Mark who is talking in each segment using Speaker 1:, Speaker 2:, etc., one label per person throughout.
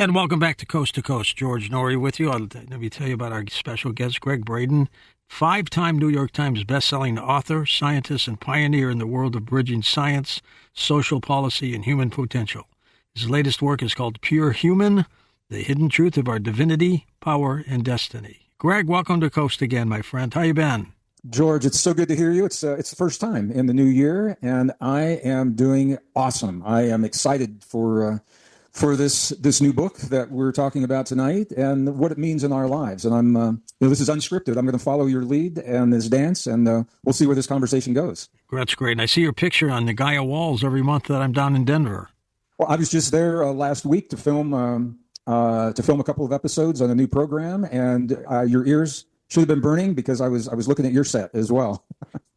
Speaker 1: And welcome back to Coast. George Norrie with you. Let me tell you about our special guest, Greg Braden, five-time New York Times bestselling author, scientist, and pioneer in the world of bridging science, social policy, and human potential. His latest work is called Pure Human, The Hidden Truth of Our Divinity, Power, and Destiny. Greg, welcome to Coast again, my friend. How you been?
Speaker 2: George, it's so good to hear you. It's the first time in the new year, and I am doing awesome. I am excited for this new book that we're talking about tonight and what it means in our lives. And this is unscripted. I'm going to follow your lead and this dance, and we'll see where this conversation goes.
Speaker 1: That's great. And I see your picture on the Gaia walls every month that I'm down in Denver.
Speaker 2: Well, I was just there last week to film a couple of episodes on a new program, and your ears should have been burning because I was looking at your set as well.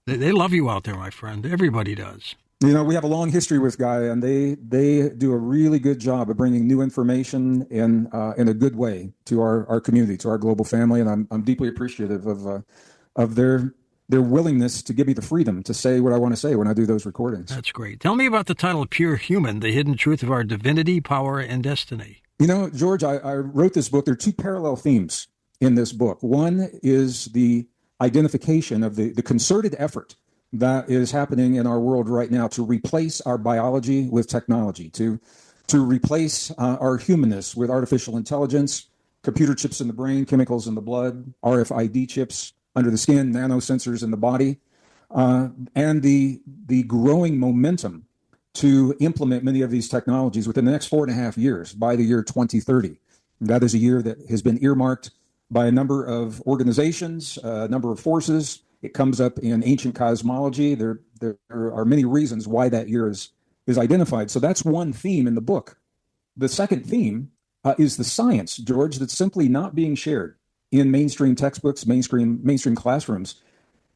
Speaker 1: They love you out there, my friend. Everybody does.
Speaker 2: You know, we have a long history with Gaia, and they do a really good job of bringing new information in a good way to our community, to our global family, and I'm deeply appreciative of their willingness to give me the freedom to say what I want to say when I do those recordings.
Speaker 1: That's great. Tell me about the title Pure Human, The Hidden Truth of Our Divinity, Power, and Destiny.
Speaker 2: You know, George, I wrote this book. There are two parallel themes in this book. One is the identification of the concerted effort that is happening in our world right now to replace our biology with technology, to replace our humanness with artificial intelligence, computer chips in the brain, chemicals in the blood, RFID chips under the skin, nanosensors in the body, and the growing momentum to implement many of these technologies within the next 4.5 years by the year 2030. That is a year that has been earmarked by a number of organizations, a number of forces. It comes up in ancient cosmology. There are many reasons why that year is identified. So that's one theme in the book. The second theme is the science, George, that's simply not being shared in mainstream textbooks, mainstream classrooms,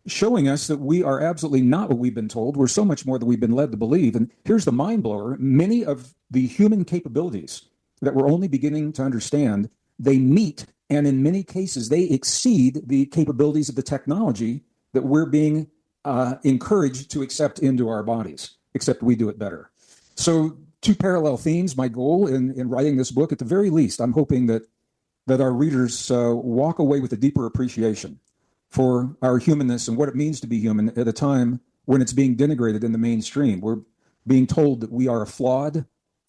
Speaker 2: showing us that we are absolutely not what we've been told. We're so much more than we've been led to believe. And here's the mind blower. Many of the human capabilities that we're only beginning to understand, they meet, and in many cases, they exceed the capabilities of the technology that we're being encouraged to accept into our bodies, except we do it better. So two parallel themes. My goal in writing this book, at the very least, I'm hoping that our readers walk away with a deeper appreciation for our humanness and what it means to be human at a time when it's being denigrated in the mainstream. We're being told that we are a flawed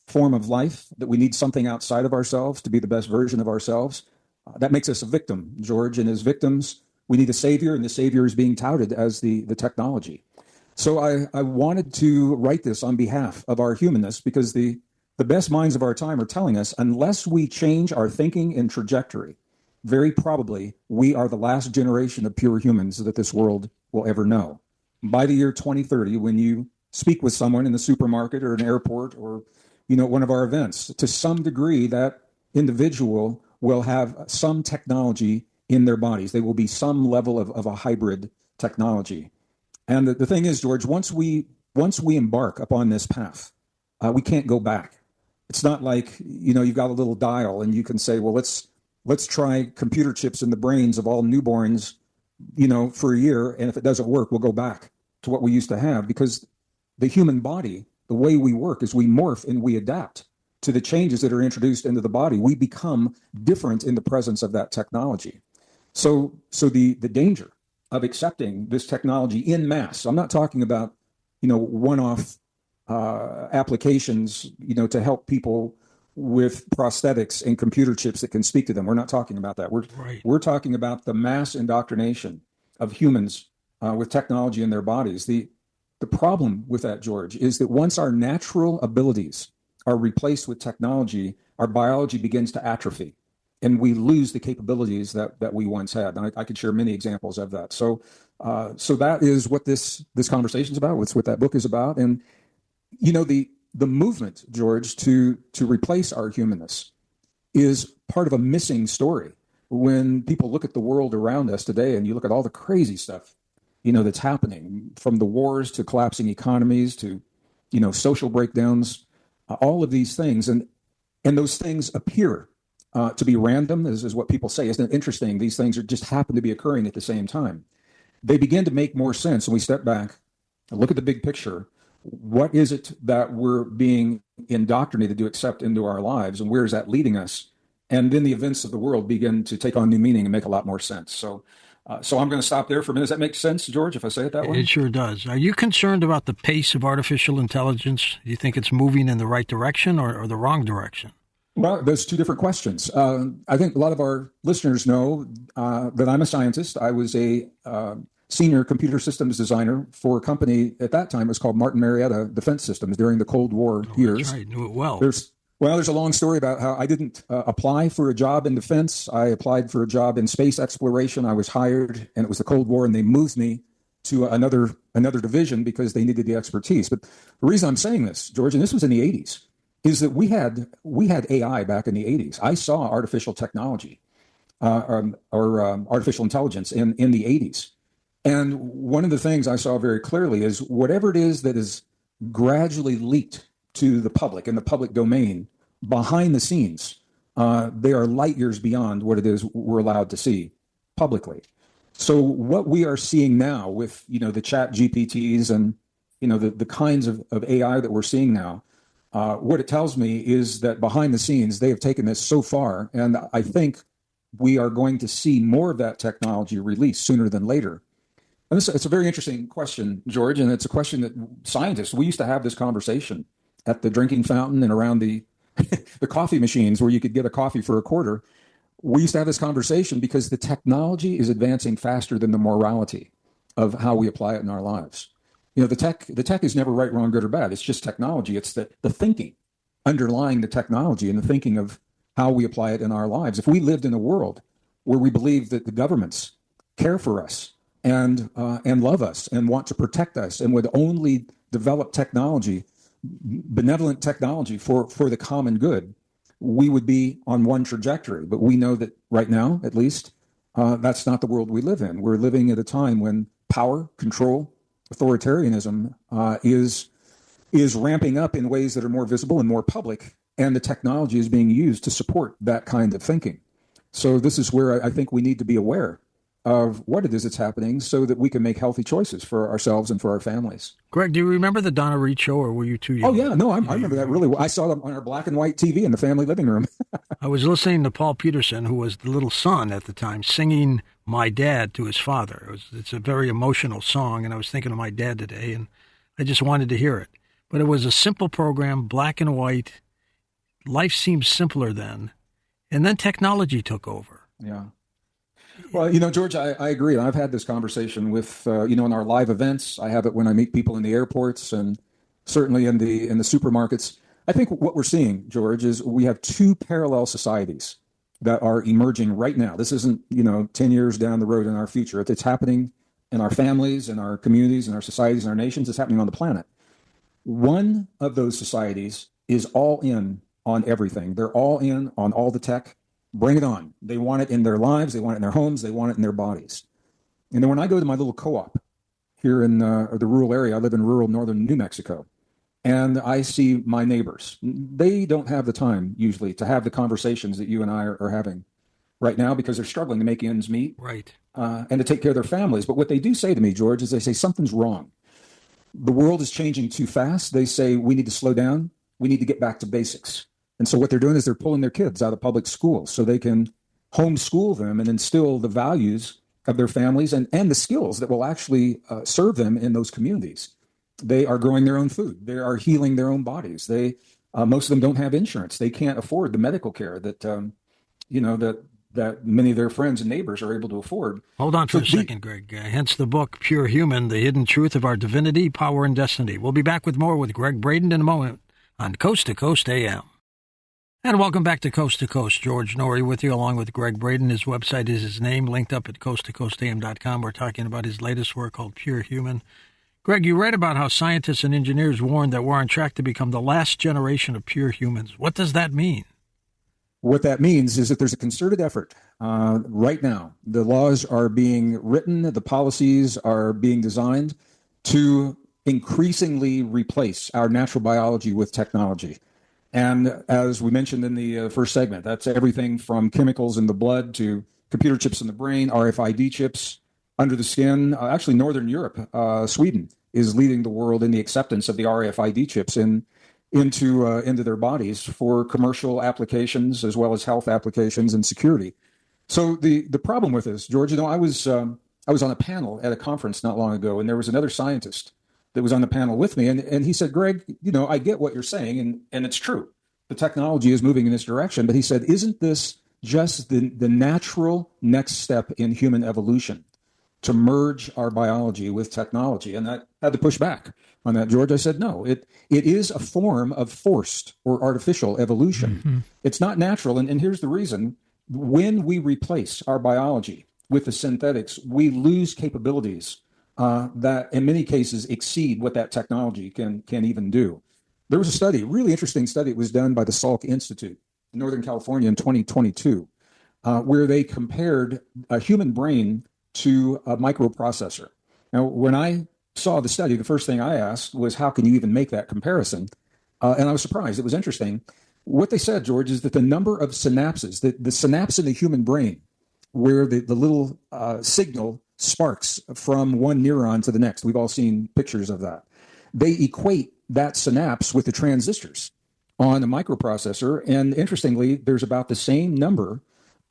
Speaker 2: form of life, that we need something outside of ourselves to be the best version of ourselves. That makes us a victim, George, and as victims, we need a savior, and the savior is being touted as the technology. So I wanted to write this on behalf of our humanness because the best minds of our time are telling us, unless we change our thinking and trajectory, very probably we are the last generation of pure humans that this world will ever know. By the year 2030, when you speak with someone in the supermarket or an airport or one of our events, to some degree that individual will have some technology in their bodies. They will be some level of a hybrid technology. And the thing is, George, once we embark upon this path, we can't go back. It's not like, you've got a little dial and you can say, well, let's try computer chips in the brains of all newborns, for a year. And if it doesn't work, we'll go back to what we used to have, because the human body, the way we work is we morph and we adapt to the changes that are introduced into the body. We become different in the presence of that technology. So the danger of accepting this technology in mass, I'm not talking about, one-off applications, to help people with prosthetics and computer chips that can speak to them. We're not talking about that. We're talking about the mass indoctrination of humans with technology in their bodies. The problem with that, George, is that once our natural abilities are replaced with technology, our biology begins to atrophy, and we lose the capabilities that we once had. And I could share many examples of that. So that is what this conversation is about. What's what that book is about. And the movement, George, to replace our humanness is part of a missing story. When people look at the world around us today, and you look at all the crazy stuff, that's happening, from the wars to collapsing economies to, social breakdowns, all of these things, and those things appear to be random, is what people say. Isn't it interesting? These things just happen to be occurring at the same time. They begin to make more sense when we step back and look at the big picture What is it that we're being indoctrinated to accept into our lives, and where is that leading us? And then the events of the world begin to take on new meaning and make a lot more sense. So I'm going to stop there for a minute. Does that make sense, George, if I say it that way?
Speaker 1: It sure does. Are you concerned about the pace of artificial intelligence? Do you think it's moving in the right direction or the wrong direction?
Speaker 2: Well, there's two different questions. I think a lot of our listeners know that I'm a scientist. I was a senior computer systems designer for a company at that time. It was called Martin Marietta Defense Systems during the Cold War years.
Speaker 1: That's right. Knew it well.
Speaker 2: There's a long story about how I didn't apply for a job in defense. I applied for a job in space exploration. I was hired, and it was the Cold War, and they moved me to another division because they needed the expertise. But the reason I'm saying this, George, and this was in the 80s, is that we had AI back in the 80s. I saw artificial technology or artificial intelligence in the 80s. And one of the things I saw very clearly is whatever it is that is gradually leaked to the public in the public domain behind the scenes, they are light years beyond what it is we're allowed to see publicly. So what we are seeing now with the chat GPTs and the kinds of AI that we're seeing now, what it tells me is that behind the scenes they have taken this so far, and I think we are going to see more of that technology released sooner than later. And it's a very interesting question, George, and it's a question that scientists, we used to have this conversation at the drinking fountain and around the the coffee machines where you could get a coffee for a quarter. We used to have this conversation because the technology is advancing faster than the morality of how we apply it in our lives. The tech is never right, wrong, good, or bad. It's just technology. It's the thinking underlying the technology and the thinking of how we apply it in our lives. If we lived in a world where we believe that the governments care for us and love us and want to protect us and would only develop technology, benevolent technology for the common good, we would be on one trajectory. But we know that right now, at least, that's not the world we live in. We're living at a time when power, control, authoritarianism is ramping up in ways that are more visible and more public, and the technology is being used to support that kind of thinking. So this is where I think we need to be aware of what it is that's happening so that we can make healthy choices for ourselves and for our families.
Speaker 1: Greg, do you remember the Donna Reed show, or were you too young?
Speaker 2: Oh, yeah. No, I remember that really well. I saw them on our black and white TV in the family living room.
Speaker 1: I was listening to Paul Peterson, who was the little son at the time, singing My Dad to his father. It's a very emotional song, and I was thinking of my dad today, and I just wanted to hear it. But it was a simple program, black and white. Life seemed simpler then, and then technology took over.
Speaker 2: Yeah. Well, George, I agree. I've had this conversation with, in our live events. I have it when I meet people in the airports and certainly in the supermarkets. I think what we're seeing, George, is we have two parallel societies that are emerging right now. This isn't, 10 years down the road in our future. It's happening in our families, in our communities, in our societies, in our nations. It's happening on the planet. One of those societies is all in on everything. They're all in on all the tech. Bring it on. They want it in their lives. They want it in their homes. They want it in their bodies. And then when I go to my little co-op here in the rural area, I live in rural northern New Mexico, and I see my neighbors. They don't have the time usually to have the conversations that you and I are having right now because they're struggling to make ends meet,
Speaker 1: right,
Speaker 2: and to take care of their families. But what they do say to me, George, is they say something's wrong. The world is changing too fast. They say we need to slow down. We need to get back to basics. And so what they're doing is they're pulling their kids out of public school so they can homeschool them and instill the values of their families and the skills that will actually serve them in those communities. They are growing their own food. They are healing their own bodies. They most of them don't have insurance. They can't afford the medical care that that many of their friends and neighbors are able to afford.
Speaker 1: Hold on for a second, Greg. Hence the book, Pure Human, The Hidden Truth of Our Divinity, Power, and Destiny. We'll be back with more with Greg Braden in a moment on Coast to Coast AM. And welcome back to Coast. George Norrie with you, along with Greg Braden. His website is his name, linked up at coasttocoastam.com. We're talking about his latest work called Pure Human. Greg, you read about how scientists and engineers warned that we're on track to become the last generation of pure humans. What does that mean?
Speaker 2: What that means is that there's a concerted effort right now. The laws are being written, the policies are being designed to increasingly replace our natural biology with technology. And as we mentioned in the first segment, that's everything from chemicals in the blood to computer chips in the brain, RFID chips under the skin. Actually, Northern Europe, Sweden, is leading the world in the acceptance of the RFID chips into their bodies for commercial applications as well as health applications and security. So the problem with this, George, I was on a panel at a conference not long ago, and there was another scientist that was on the panel with me, and he said, Greg, I get what you're saying, and it's true. The technology is moving in this direction, but he said, isn't this just the natural next step in human evolution to merge our biology with technology? And I had to push back on that, George. I said, no, it is a form of forced or artificial evolution. Mm-hmm. It's not natural. And here's the reason. When we replace our biology with the synthetics, we lose capabilities that in many cases exceed what that technology can even do. There was a study, a really interesting study. It was done by the Salk Institute in Northern California in 2022, where they compared a human brain to a microprocessor. Now, when I saw the study, the first thing I asked was, how can you even make that comparison? And I was surprised. It was interesting. What they said, George, is that the number of synapses, the synapse in the human brain, where the little signal sparks from one neuron to the next, we've all seen pictures of that. They equate that synapse with the transistors on a microprocessor. And interestingly, there's about the same number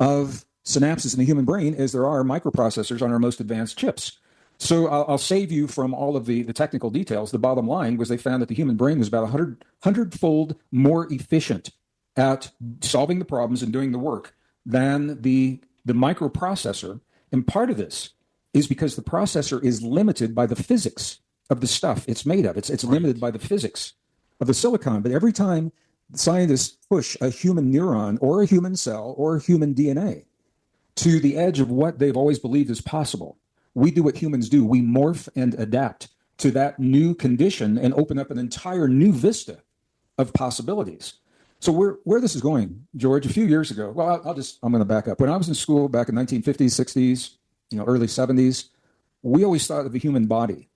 Speaker 2: of synapses in the human brain as there are microprocessors on our most advanced chips. So I'll save you from all of the technical details. The bottom line was they found that the human brain was about 100-fold more efficient at solving the problems and doing the work than the microprocessor. And part of this is because the processor is limited by the physics of the stuff it's made of. It's limited by the physics of the silicon. But every time scientists push a human neuron or a human cell or human DNA to the edge of what they've always believed is possible, we do what humans do. We morph and adapt to that new condition and open up an entire new vista of possibilities. So where this is going, George, a few years ago, well, I'm going to back up. When I was in school back in 1950s, 60s, early 70s, we always thought of the human body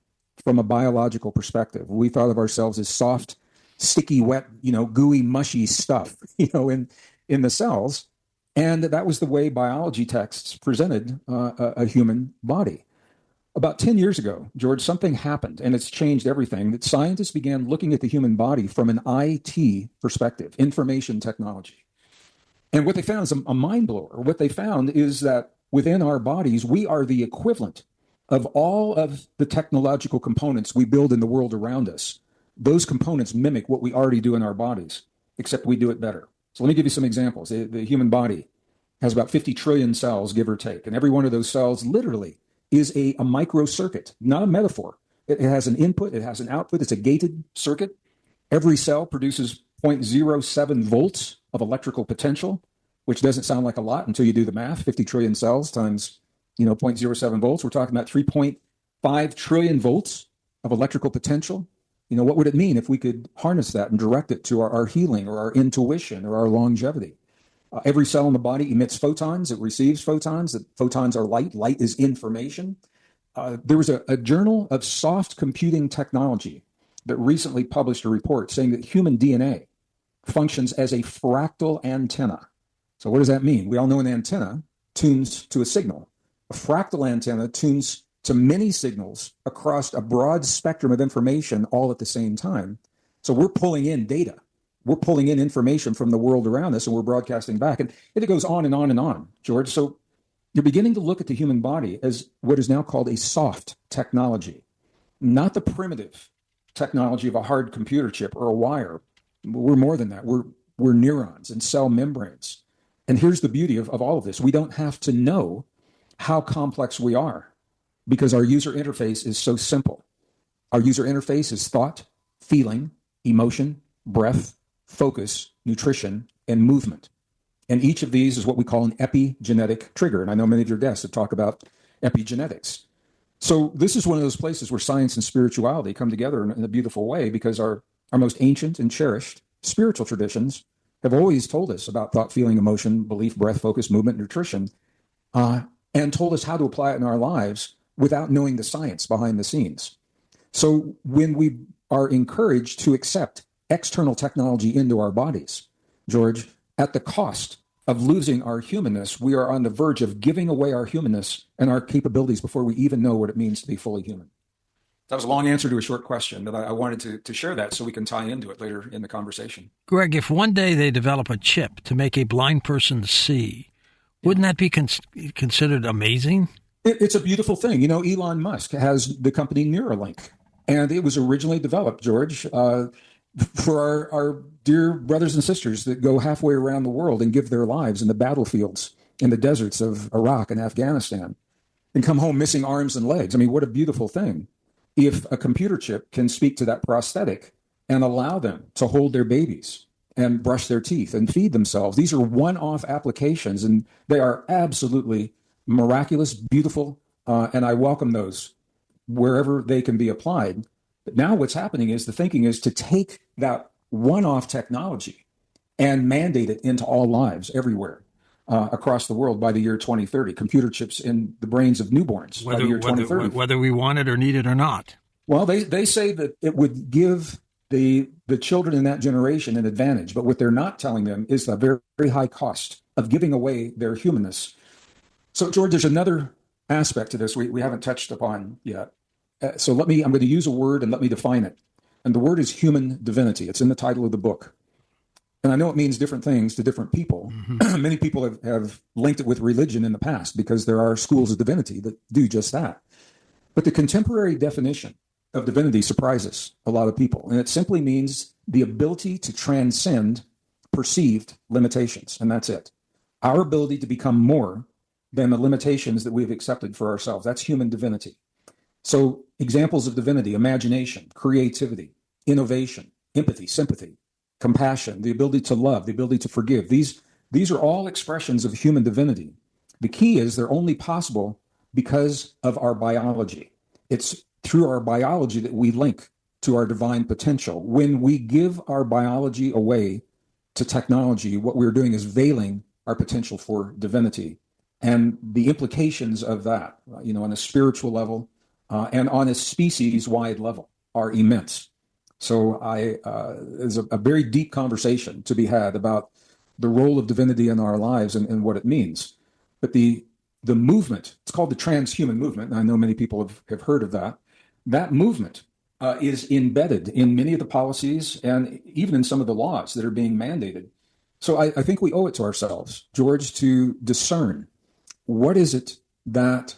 Speaker 2: from a biological perspective. We thought of ourselves as soft, sticky, wet, gooey, mushy stuff, in the cells. And that was the way biology texts presented a human body. About 10 years ago, George, something happened, and it's changed everything. That scientists began looking at the human body from an IT perspective, information technology. And what they found is a mind blower. What they found is that within our bodies, we are the equivalent of all of the technological components we build in the world around us. Those components mimic what we already do in our bodies, except we do it better. So let me give you some examples. The human body has about 50 trillion cells, give or take. And every one of those cells literally is a microcircuit, not a metaphor. It has an input, it has an output, it's a gated circuit. Every cell produces 0.07 volts of electrical potential, which doesn't sound like a lot until you do the math. 50 trillion cells times 0.07 volts. We're talking about 3.5 trillion volts of electrical potential. What would it mean if we could harness that and direct it to our healing or our intuition or our longevity? Every cell in the body emits photons. It receives photons. The photons are light. Light is information. There was a journal of soft computing technology that recently published a report saying that human DNA functions as a fractal antenna. So what does that mean? We all know an antenna tunes to a signal. A fractal antenna tunes to many signals across a broad spectrum of information all at the same time. So we're pulling in data. We're pulling in information from the world around us and we're broadcasting back. And it goes on and on and on, George. So you're beginning to look at the human body as what is now called a soft technology, not the primitive technology of a hard computer chip or a wire. We're more than that. We're neurons and cell membranes. And here's the beauty of all of this. We don't have to know how complex we are because our user interface is so simple. Our user interface is thought, feeling, emotion, breath, focus, nutrition, and movement. And each of these is what we call an epigenetic trigger. And I know many of your guests have talked about epigenetics. So this is one of those places where science and spirituality come together in a beautiful way because our most ancient and cherished spiritual traditions have always told us about thought, feeling, emotion, belief, breath, focus, movement, nutrition, and told us how to apply it in our lives without knowing the science behind the scenes. So when we are encouraged to accept external technology into our bodies, George, at the cost of losing our humanness, we are on the verge of giving away our humanness and our capabilities before we even know what it means to be fully human. That was a long answer to a short question, but I wanted to share that so we can tie into it later in the conversation.
Speaker 1: Greg, if one day they develop a chip to make a blind person see, wouldn't that be considered amazing?
Speaker 2: It's a beautiful thing. You know, Elon Musk has the company Neuralink, and it was originally developed, George, for our dear brothers and sisters that go halfway around the world and give their lives in the battlefields in the deserts of Iraq and Afghanistan and come home missing arms and legs. I mean, what a beautiful thing. If a computer chip can speak to that prosthetic and allow them to hold their babies and brush their teeth and feed themselves, these are one-off applications, and they are absolutely miraculous, beautiful, and I welcome those wherever they can be applied. But now what's happening is the thinking is to take that one-off technology and mandate it into all lives everywhere across the world by the year 2030. Computer chips in the brains of newborns by the year 2030.
Speaker 1: Whether we want it or need it or not.
Speaker 2: Well, they say that it would give the children in that generation an advantage, but what they're not telling them is the very, very high cost of giving away their humanness. So, George, there's another aspect to this we haven't touched upon yet. I'm going to use a word and let me define it. And the word is human divinity. It's in the title of the book. And I know it means different things to different people. Mm-hmm. Many people have linked it with religion in the past because there are schools of divinity that do just that. But the contemporary definition of divinity surprises a lot of people. And it simply means the ability to transcend perceived limitations. And that's it. Our ability to become more than the limitations that we've accepted for ourselves. That's human divinity. So examples of divinity: imagination, creativity, innovation, empathy, sympathy, compassion, the ability to love, the ability to forgive. These are all expressions of human divinity. The key is they're only possible because of our biology. It's through our biology that we link to our divine potential. When we give our biology away to technology, what we're doing is veiling our potential for divinity. And the implications of that, on a spiritual level and on a species-wide level, are immense. So there's a very deep conversation to be had about the role of divinity in our lives and what it means. But the movement, it's called the transhuman movement, and I know many people have heard of that. That movement is embedded in many of the policies and even in some of the laws that are being mandated. So I think we owe it to ourselves, George, to discern what is it that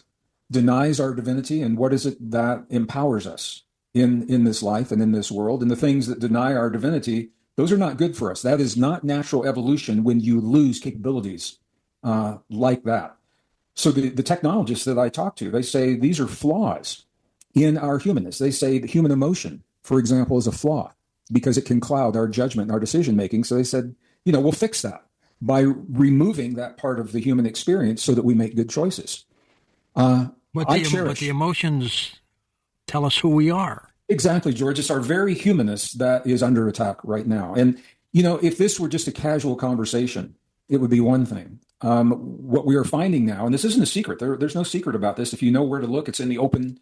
Speaker 2: denies our divinity and what is it that empowers us in this life and in this world. And the things that deny our divinity, those are not good for us. That is not natural evolution when you lose capabilities like that. So the technologists that I talk to, they say these are flaws in our humanness. They say the human emotion, for example, is a flaw because it can cloud our judgment and our decision making. So they said, we'll fix that by removing that part of the human experience so that we make good choices.
Speaker 1: But the emotions tell us who we are.
Speaker 2: Exactly, George. It's our very humanness that is under attack right now. And, if this were just a casual conversation, it would be one thing. What we are finding now, and this isn't a secret, there's no secret about this. If you know where to look, it's in the open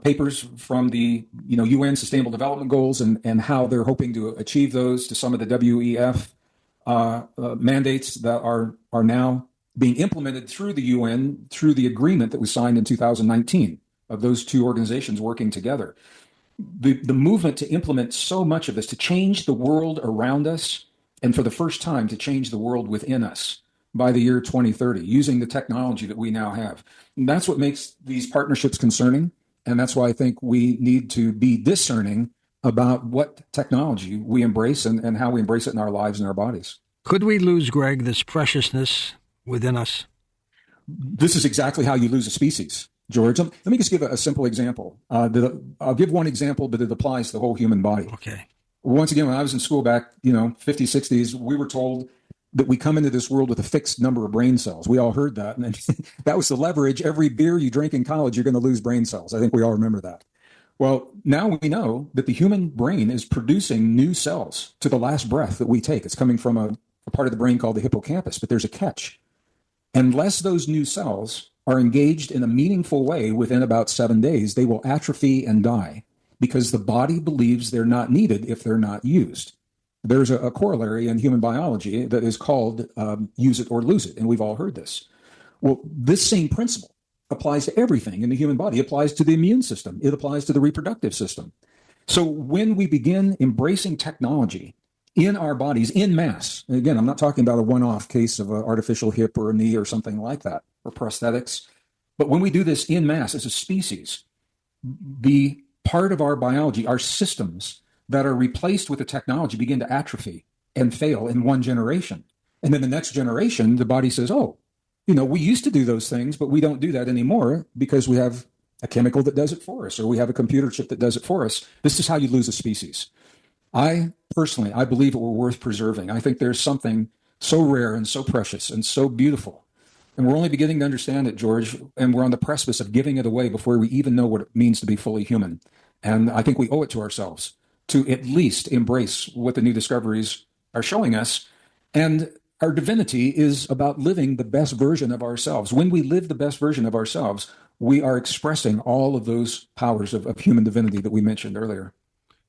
Speaker 2: papers from the UN Sustainable Development Goals and how they're hoping to achieve those, to some of the WEF mandates that are now being implemented through the UN, through the agreement that was signed in 2019 of those two organizations working together. The movement to implement so much of this, to change the world around us, and for the first time to change the world within us by the year 2030, using the technology that we now have. And that's what makes these partnerships concerning, and that's why I think we need to be discerning about what technology we embrace and how we embrace it in our lives and our bodies.
Speaker 1: Could we lose, Greg, this preciousness within us?
Speaker 2: This is exactly how you lose a species, George. Let me just give a simple example. I'll give one example, but it applies to the whole human body.
Speaker 1: Okay.
Speaker 2: Once again, when I was in school back, 50s, 60s, we were told that we come into this world with a fixed number of brain cells. We all heard that. And that was the leverage. Every beer you drink in college, you're going to lose brain cells. I think we all remember that. Well, now we know that the human brain is producing new cells to the last breath that we take. It's coming from a part of the brain called the hippocampus, but there's a catch. Unless those new cells are engaged in a meaningful way within about 7 days, they will atrophy and die because the body believes they're not needed if they're not used. There's a corollary in human biology that is called use it or lose it, and we've all heard this. Well, this same principle applies to everything in the human body. It applies to the immune system. It applies to the reproductive system. So when we begin embracing technology in our bodies in mass, and again, I'm not talking about a one-off case of an artificial hip or a knee or something like that, or prosthetics, but when we do this in mass as a species, the part of our biology, our systems that are replaced with the technology begin to atrophy and fail in one generation. And then the next generation, the body says, oh, we used to do those things, but we don't do that anymore because we have a chemical that does it for us, or we have a computer chip that does it for us. This is how you lose a species. I believe it were worth preserving. I think there's something so rare and so precious and so beautiful. And we're only beginning to understand it, George, and we're on the precipice of giving it away before we even know what it means to be fully human. And I think we owe it to ourselves to at least embrace what the new discoveries are showing us. And our divinity is about living the best version of ourselves. When we live the best version of ourselves, we are expressing all of those powers of human divinity that we mentioned earlier.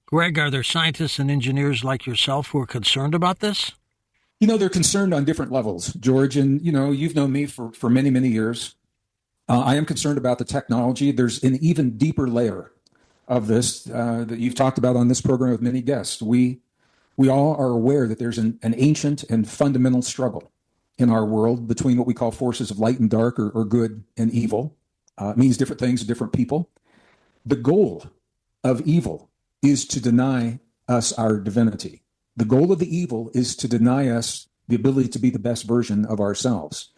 Speaker 1: Greg, are there scientists and engineers like yourself who are concerned about this?
Speaker 2: They're concerned on different levels, George. And, you've known me for many, many years. I am concerned about the technology. There's an even deeper layer of this that you've talked about on this program with many guests. We all are aware that there's an ancient and fundamental struggle in our world between what we call forces of light and dark, or good and evil. It means different things to different people. The goal of evil is to deny us our divinity. The goal of the evil is to deny us the ability to be the best version of ourselves.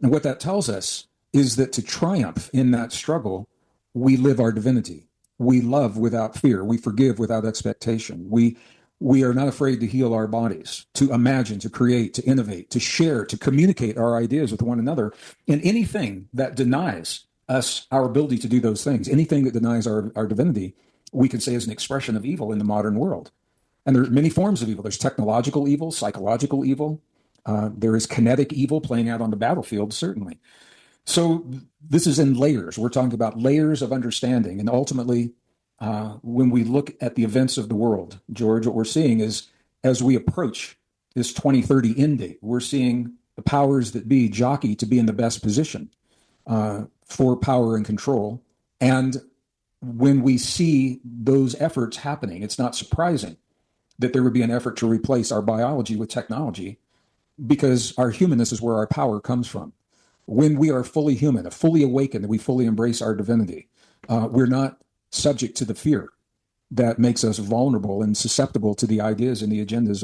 Speaker 2: And what that tells us is that to triumph in that struggle, we live our divinity. We love without fear. We forgive without expectation. We are not afraid to heal our bodies, to imagine, to create, to innovate, to share, to communicate our ideas with one another. And anything that denies us our ability to do those things, anything that denies our divinity, we can say is an expression of evil in the modern world. And there are many forms of evil. There's technological evil, psychological evil. There is kinetic evil playing out on the battlefield, certainly. So this is in layers. We're talking about layers of understanding. And ultimately, when we look at the events of the world, George, what we're seeing is, as we approach this 2030 end date, we're seeing the powers that be jockey to be in the best position for power and control. And when we see those efforts happening, it's not surprising that there would be an effort to replace our biology with technology, because our humanness is where our power comes from. When we are fully human, fully awakened, and we fully embrace our divinity, we're not subject to the fear that makes us vulnerable and susceptible to the ideas and the agendas